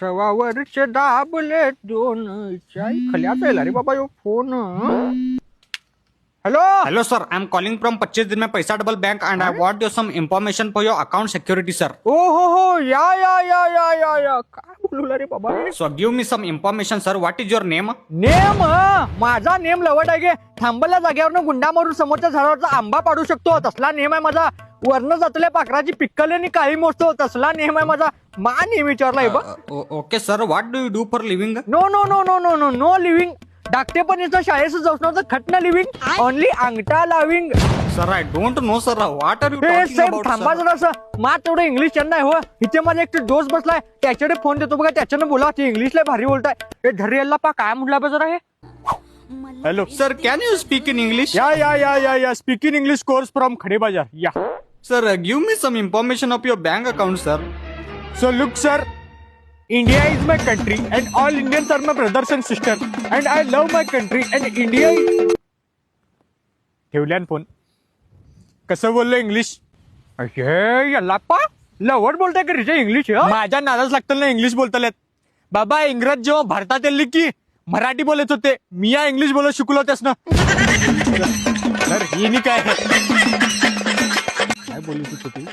सवावरचे दाबले दोन खल्याच आहे रे बाबा यो phone. Hello Hello sir, I'm calling from 25 दिन में पैसा double bank and I want you some information for your account security sir. ओ हो या काय बोलू रे बाबा. So give me some information sir. What is your name? Name माझा name लवट आहे गे. थांबल्या जागेवरनं गुंडा मारून समोरच्या झाडावरचा आंबा पाडू शकतो तसला नेम आहे माझा. वर्ण जातल्या पाखराची पिक्कल आणि काही मोजतो तसला नेम आहे माझा. मा नेम विचारलाय बघ. Okay sir, what do you do for living? No living. धाकटे पण याचं शाळेचं जाऊन नव्हतं खटना लिव्हिंग ओनली अंगठा लाविंग. Sir, I don't know sir. What are you हे talking साहेब about थांबा sir? जरासं. मा तेवढं इंग्लिश त्यांना हो. इथे माझा एक दोस्त बसलाय त्याच्याकडे फोन देतो बघा त्याच्यानं बोला ते इंग्लिशला भारी बोलताय. हे धरियल्ला पा काय म्हटलं बा जरा हे. Hello sir, can you speak in English? या स्पीकिंग इंग्लिश कोर्स फ्रॉम खडे बाजार या. Sir, give me some information of your bank account sir. So look sir, India is my country and all Indians are my brothers and sisters and I love my country and India is... ठेवल्यान phone. कसं बोललो English? अरे Yellappa loved बोलताय का रिचे English? माझ्या नादाच लागतं ना English बोलतायत. बाबा इंग्रज जेव्हा भारतात येली की मराठी बोलत होते. मी या इंग्लिश बोलत शिकलो त्यास ना. तर ही काय बोलत होती?